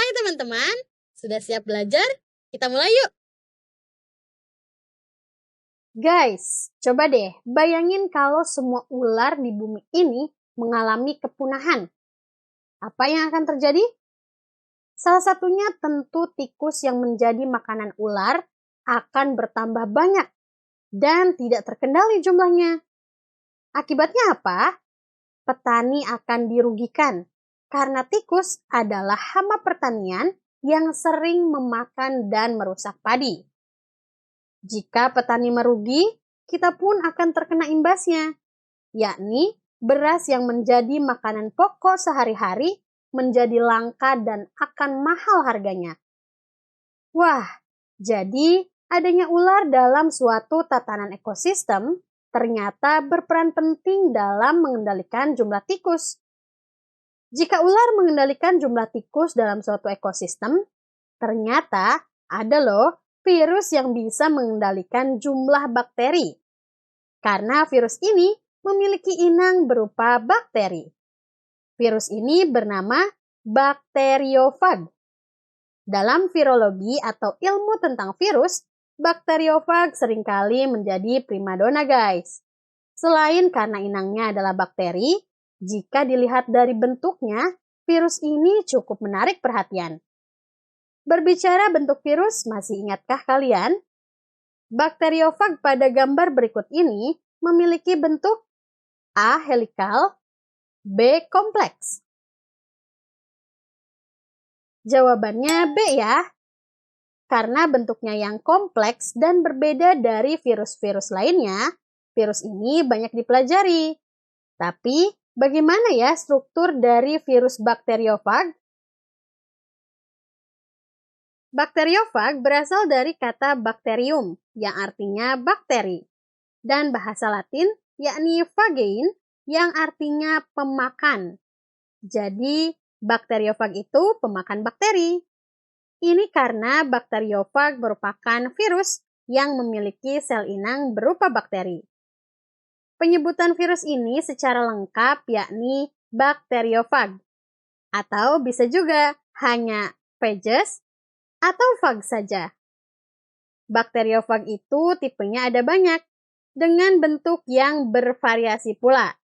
Hai teman-teman, sudah siap belajar? Kita mulai yuk! Guys, coba deh bayangin kalau semua ular di bumi ini mengalami kepunahan. Apa yang akan terjadi? Salah satunya tentu tikus yang menjadi makanan ular akan bertambah banyak dan tidak terkendali jumlahnya. Akibatnya apa? Petani akan dirugikan karena tikus adalah hama pertanian yang sering memakan dan merusak padi. Jika petani merugi, kita pun akan terkena imbasnya, yakni beras yang menjadi makanan pokok sehari-hari menjadi langka dan akan mahal harganya. Wah, jadi adanya ular dalam suatu tatanan ekosistem ternyata berperan penting dalam mengendalikan jumlah tikus. Jika ular mengendalikan jumlah tikus dalam suatu ekosistem, ternyata ada loh virus yang bisa mengendalikan jumlah bakteri. Karena virus ini memiliki inang berupa bakteri. Virus ini bernama bakteriofag. Dalam virologi atau ilmu tentang virus, bakteriofag seringkali menjadi primadona guys. Selain karena inangnya adalah bakteri, jika dilihat dari bentuknya, virus ini cukup menarik perhatian. Berbicara bentuk virus, masih ingatkah kalian? Bakteriofag pada gambar berikut ini memiliki bentuk A. helikal, B. kompleks. Jawabannya B ya, karena bentuknya yang kompleks dan berbeda dari virus-virus lainnya, virus ini banyak dipelajari. Tapi, bagaimana ya struktur dari virus bakteriofag? Bakteriofag berasal dari kata bakterium, yang artinya bakteri, dan bahasa Latin yakni phagein, yang artinya pemakan. Jadi, bakteriofag itu pemakan bakteri. Ini karena bakteriofag merupakan virus yang memiliki sel inang berupa bakteri. Penyebutan virus ini secara lengkap yakni bakteriofag, atau bisa juga hanya phages atau fag saja. Bakteriofag itu tipenya ada banyak, dengan bentuk yang bervariasi pula.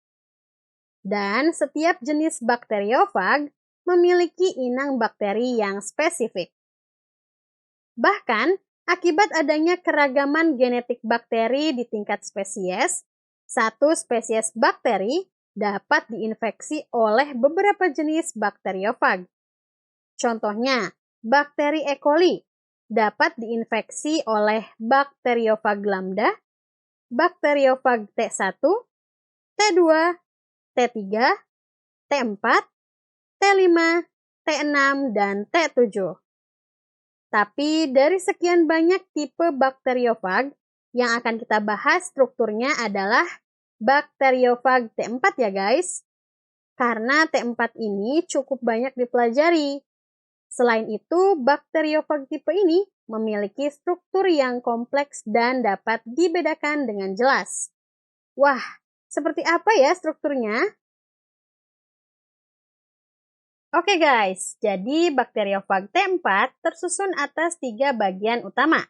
Dan setiap jenis bakteriofag memiliki inang bakteri yang spesifik. Bahkan, akibat adanya keragaman genetik bakteri di tingkat spesies, satu spesies bakteri dapat diinfeksi oleh beberapa jenis bakteriofag. Contohnya, bakteri E. coli dapat diinfeksi oleh bakteriofag lambda, bakteriofag T1, T2, T3, T4, T5, T6, dan T7. Tapi dari sekian banyak tipe bakteriofag, yang akan kita bahas strukturnya adalah bakteriofag T4 ya guys. Karena T4 ini cukup banyak dipelajari. Selain itu, bakteriofag tipe ini memiliki struktur yang kompleks dan dapat dibedakan dengan jelas. Wah, seperti apa ya strukturnya? Oke guys, jadi bakteriofag T4 tersusun atas 3 bagian utama,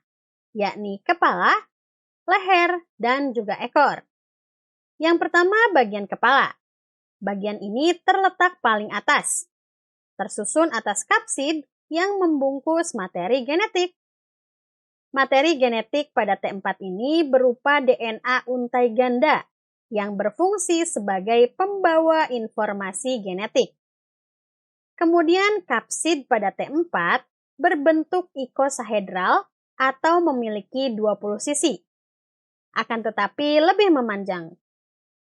yakni kepala, leher, dan juga ekor. Yang pertama bagian kepala. Bagian ini terletak paling atas, tersusun atas kapsid yang membungkus materi genetik. Materi genetik pada T4 ini berupa DNA untai ganda yang berfungsi sebagai pembawa informasi genetik. Kemudian kapsid pada T4 berbentuk ikosahedral atau memiliki 20 sisi. Akan tetapi lebih memanjang.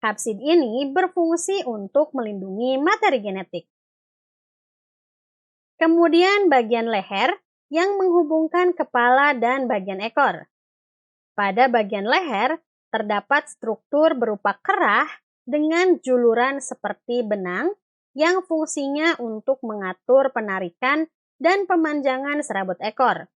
Kapsid ini berfungsi untuk melindungi materi genetik. Kemudian bagian leher yang menghubungkan kepala dan bagian ekor. Pada bagian leher terdapat struktur berupa kerah dengan juluran seperti benang yang fungsinya untuk mengatur penarikan dan pemanjangan serabut ekor.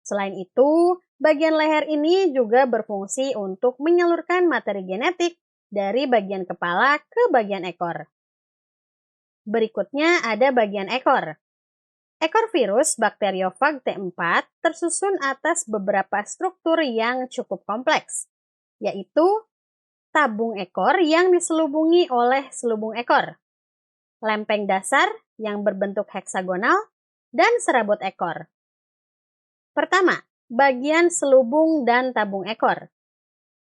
Selain itu, bagian leher ini juga berfungsi untuk menyalurkan materi genetik dari bagian kepala ke bagian ekor. Berikutnya ada bagian ekor. Ekor virus bakteriofag T4 tersusun atas beberapa struktur yang cukup kompleks, yaitu tabung ekor yang diselubungi oleh selubung ekor, lempeng dasar yang berbentuk heksagonal, dan serabut ekor. Pertama, bagian selubung dan tabung ekor.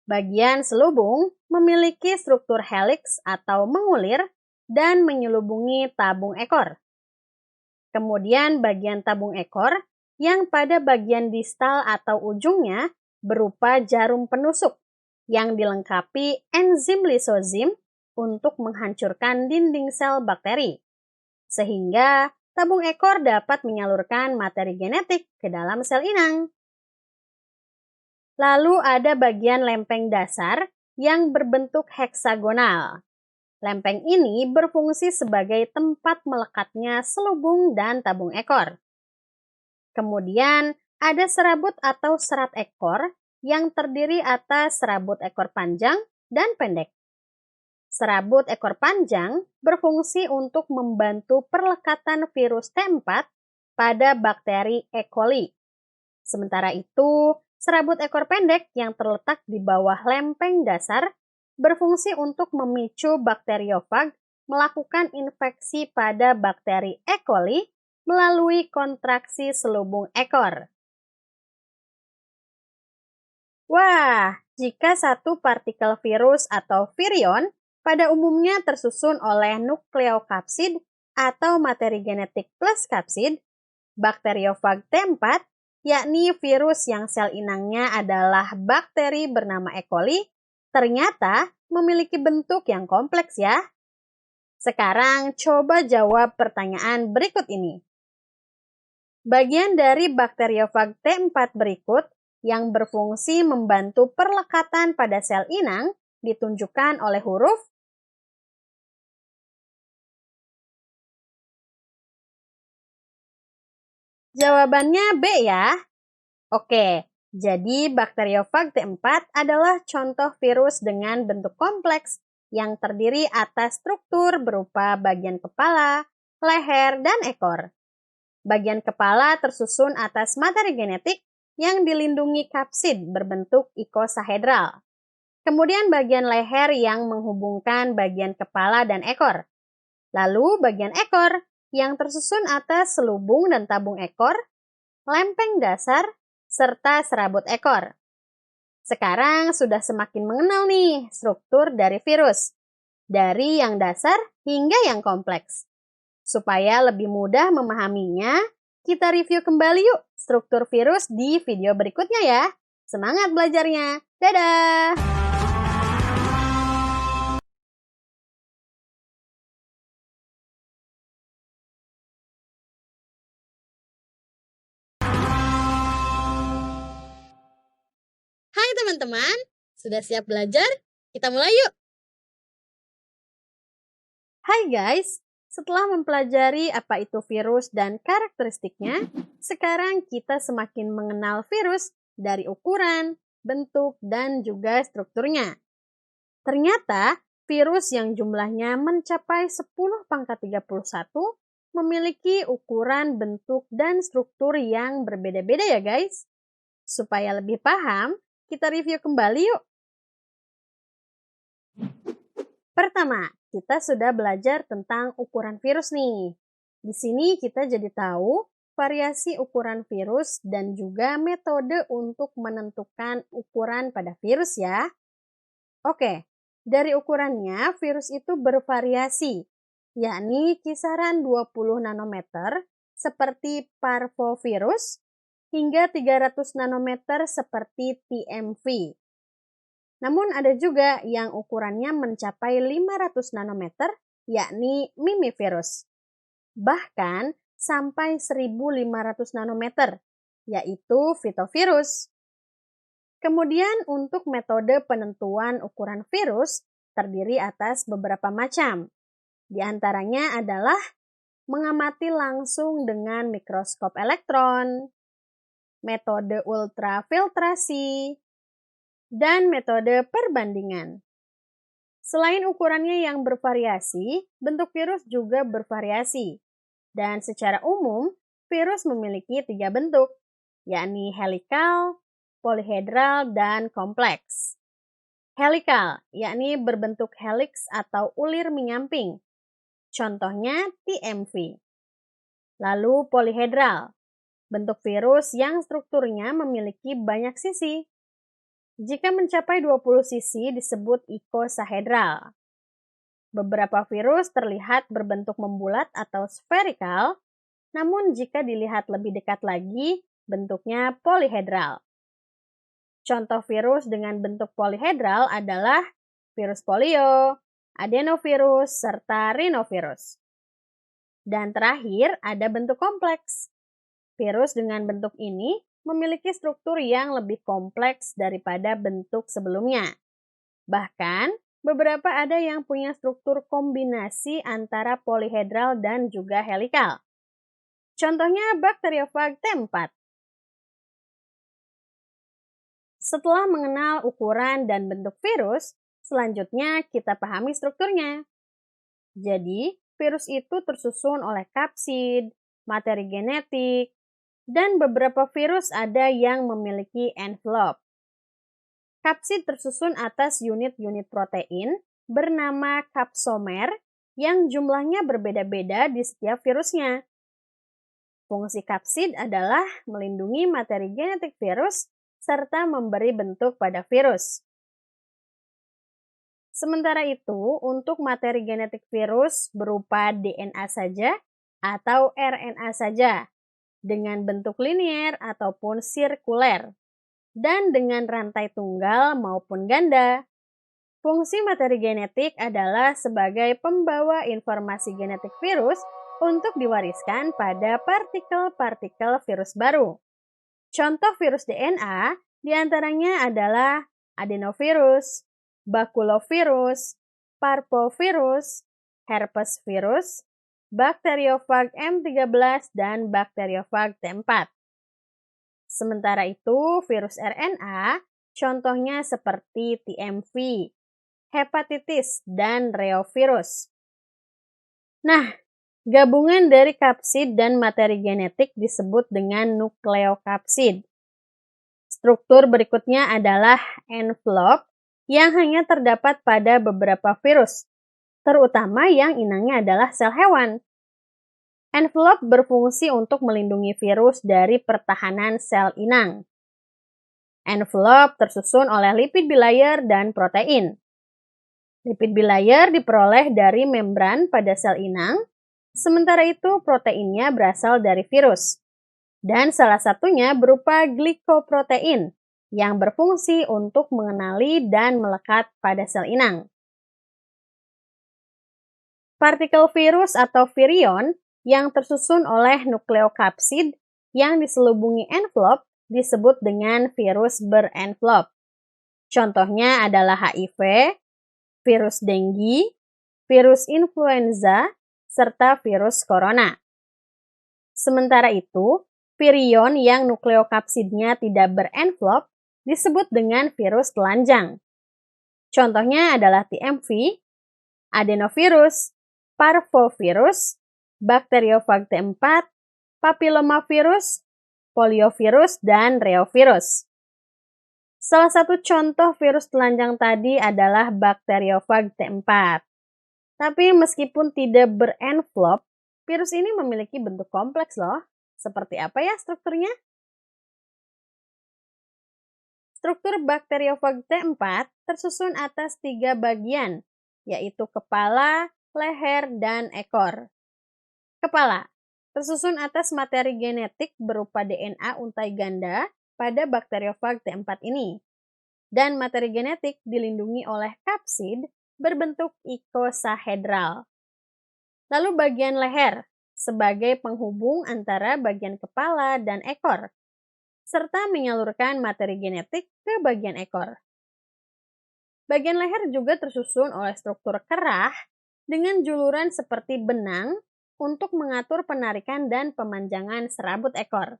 Bagian selubung memiliki struktur heliks atau mengulir dan menyelubungi tabung ekor. Kemudian bagian tabung ekor yang pada bagian distal atau ujungnya berupa jarum penusuk yang dilengkapi enzim lisozim untuk menghancurkan dinding sel bakteri, sehingga tabung ekor dapat menyalurkan materi genetik ke dalam sel inang. Lalu ada bagian lempeng dasar yang berbentuk heksagonal. Lempeng ini berfungsi sebagai tempat melekatnya selubung dan tabung ekor. Kemudian ada serabut atau serat ekor yang terdiri atas serabut ekor panjang dan pendek. Serabut ekor panjang berfungsi untuk membantu perlekatan virus T4 pada bakteri E. coli. Sementara itu, serabut ekor pendek yang terletak di bawah lempeng dasar berfungsi untuk memicu bakteriofag melakukan infeksi pada bakteri E. coli melalui kontraksi selubung ekor. Wah, jika satu partikel virus atau virion pada umumnya tersusun oleh nukleokapsid atau materi genetik plus kapsid, bakteriofag T4, yakni virus yang sel inangnya adalah bakteri bernama E. coli, ternyata memiliki bentuk yang kompleks ya. Sekarang coba jawab pertanyaan berikut ini. Bagian dari bakteriofag T4 berikut yang berfungsi membantu perlekatan pada sel inang ditunjukkan oleh huruf Jawabannya B ya. Oke, jadi bakteriofag T4 adalah contoh virus dengan bentuk kompleks yang terdiri atas struktur berupa bagian kepala, leher, dan ekor. Bagian kepala tersusun atas materi genetik yang dilindungi kapsid berbentuk ikosahedral. Kemudian bagian leher yang menghubungkan bagian kepala dan ekor. Lalu bagian ekor yang tersusun atas selubung dan tabung ekor, lempeng dasar, serta serabut ekor. Sekarang sudah semakin mengenal nih struktur dari virus, dari yang dasar hingga yang kompleks. Supaya lebih mudah memahaminya, kita review kembali yuk struktur virus di video berikutnya ya. Semangat belajarnya! Dadah! Hai teman-teman, sudah siap belajar? Kita mulai yuk! Hai guys, setelah mempelajari apa itu virus dan karakteristiknya, sekarang kita semakin mengenal virus dari ukuran, bentuk, dan juga strukturnya. Ternyata, virus yang jumlahnya mencapai 10 pangkat 31 memiliki ukuran, bentuk, dan struktur yang berbeda-beda ya guys. Supaya lebih paham, kita review kembali yuk. Pertama, kita sudah belajar tentang ukuran virus nih. Di sini kita jadi tahu variasi ukuran virus dan juga metode untuk menentukan ukuran pada virus ya. Oke, dari ukurannya virus itu bervariasi, yakni kisaran 20 nanometer seperti parvovirus hingga 300 nanometer seperti TMV. Namun ada juga yang ukurannya mencapai 500 nanometer, yakni mimivirus. Bahkan sampai 1500 nanometer, yaitu fitovirus. Kemudian untuk metode penentuan ukuran virus terdiri atas beberapa macam. Di antaranya adalah mengamati langsung dengan mikroskop elektron, metode ultrafiltrasi, dan metode perbandingan. Selain ukurannya yang bervariasi, bentuk virus juga bervariasi. Dan secara umum, virus memiliki 3 bentuk, yakni helikal, polihedral, dan kompleks. Helikal, yakni berbentuk heliks atau ulir menyamping. Contohnya TMV. Lalu polihedral, bentuk virus yang strukturnya memiliki banyak sisi. Jika mencapai 20 sisi disebut icosahedral. Beberapa virus terlihat berbentuk membulat atau spherical, namun jika dilihat lebih dekat lagi, bentuknya polihedral. Contoh virus dengan bentuk polihedral adalah virus polio, adenovirus, serta rhinovirus. Dan terakhir, ada bentuk kompleks. Virus dengan bentuk ini memiliki struktur yang lebih kompleks daripada bentuk sebelumnya. Bahkan, beberapa ada yang punya struktur kombinasi antara polihedral dan juga helikal. Contohnya bakteriofag T4. Setelah mengenal ukuran dan bentuk virus, selanjutnya kita pahami strukturnya. Jadi, virus itu tersusun oleh kapsid, materi genetik, dan beberapa virus ada yang memiliki envelope. Kapsid tersusun atas unit-unit protein bernama kapsomer yang jumlahnya berbeda-beda di setiap virusnya. Fungsi kapsid adalah melindungi materi genetik virus serta memberi bentuk pada virus. Sementara itu, untuk materi genetik virus berupa DNA saja atau RNA saja, dengan bentuk linier ataupun sirkuler, dan dengan rantai tunggal maupun ganda. Fungsi materi genetik adalah sebagai pembawa informasi genetik virus untuk diwariskan pada partikel-partikel virus baru. Contoh virus DNA diantaranya adalah adenovirus, bakulovirus, parvovirus, herpes virus, bakteriofag M13, dan bakteriofag T4. Sementara itu, virus RNA contohnya seperti TMV, hepatitis, dan reovirus. Nah, gabungan dari kapsid dan materi genetik disebut dengan nukleokapsid. Struktur berikutnya adalah envelope yang hanya terdapat pada beberapa virus, terutama yang inangnya adalah sel hewan. Envelope berfungsi untuk melindungi virus dari pertahanan sel inang. Envelope tersusun oleh lipid bilayer dan protein. Lipid bilayer diperoleh dari membran pada sel inang, sementara itu proteinnya berasal dari virus. Dan salah satunya berupa glikoprotein yang berfungsi untuk mengenali dan melekat pada sel inang. Partikel virus atau virion yang tersusun oleh nukleokapsid yang diselubungi envelope disebut dengan virus berenvelope. Contohnya adalah HIV, virus dengue, virus influenza, serta virus corona. Sementara itu, virion yang nukleokapsidnya tidak berenvelope disebut dengan virus telanjang. Contohnya adalah TMV, adenovirus, parvovirus, bakteriofag T4, papillomavirus, poliovirus, dan reovirus. Salah satu contoh virus telanjang tadi adalah bakteriofag T4. Tapi meskipun tidak berenvelope, virus ini memiliki bentuk kompleks loh. Seperti apa ya strukturnya? Struktur bakteriofag T4 tersusun atas 3 bagian, yaitu kepala, leher, dan ekor. Kepala tersusun atas materi genetik berupa DNA untai ganda pada bakteriofag T4 ini. Dan materi genetik dilindungi oleh kapsid berbentuk icosahedral. Lalu bagian leher sebagai penghubung antara bagian kepala dan ekor, serta menyalurkan materi genetik ke bagian ekor. Bagian leher juga tersusun oleh struktur kerah dengan juluran seperti benang untuk mengatur penarikan dan pemanjangan serabut ekor.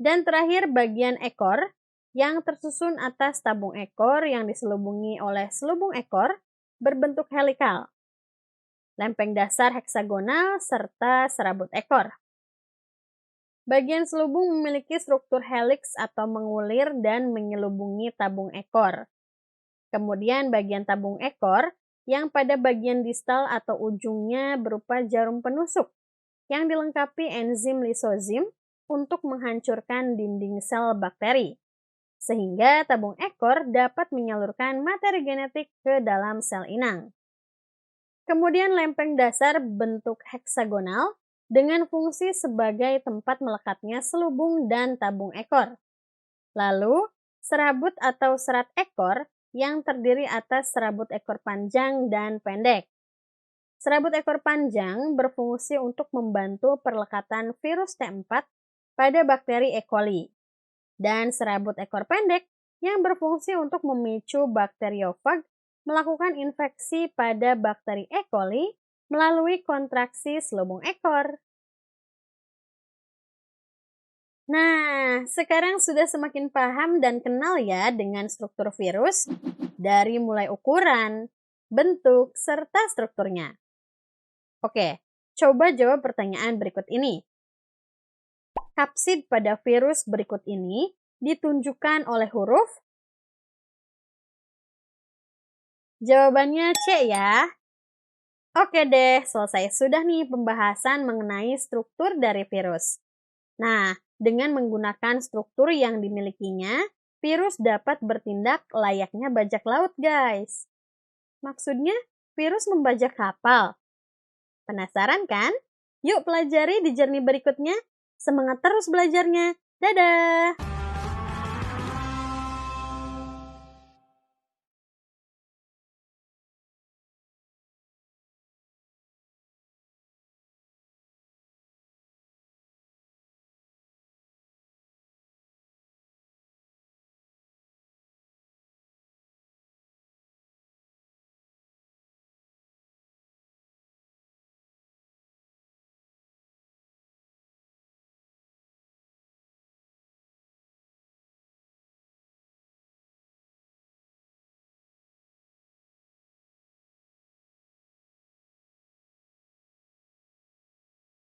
Dan terakhir bagian ekor yang tersusun atas tabung ekor yang diselubungi oleh selubung ekor berbentuk helikal, lempeng dasar heksagonal, serta serabut ekor. Bagian selubung memiliki struktur heliks atau mengulir dan menyelubungi tabung ekor. Kemudian bagian tabung ekor yang pada bagian distal atau ujungnya berupa jarum penusuk yang dilengkapi enzim lisozim untuk menghancurkan dinding sel bakteri, sehingga tabung ekor dapat menyalurkan materi genetik ke dalam sel inang. Kemudian lempeng dasar bentuk heksagonal dengan fungsi sebagai tempat melekatnya selubung dan tabung ekor. Lalu, serabut atau serat ekor yang terdiri atas serabut ekor panjang dan pendek. Serabut ekor panjang berfungsi untuk membantu perlekatan virus T4 pada bakteri E. coli. Dan serabut ekor pendek yang berfungsi untuk memicu bakteriofag melakukan infeksi pada bakteri E. coli melalui kontraksi selubung ekor. Nah, sekarang sudah semakin paham dan kenal ya dengan struktur virus dari mulai ukuran, bentuk, serta strukturnya. Oke, coba jawab pertanyaan berikut ini. Kapsid pada virus berikut ini ditunjukkan oleh huruf? Jawabannya C ya. Oke deh, selesai sudah nih pembahasan mengenai struktur dari virus. Nah, dengan menggunakan struktur yang dimilikinya, virus dapat bertindak layaknya bajak laut, guys. Maksudnya, virus membajak kapal. Penasaran kan? Yuk pelajari di journey berikutnya. Semangat terus belajarnya. Dadah!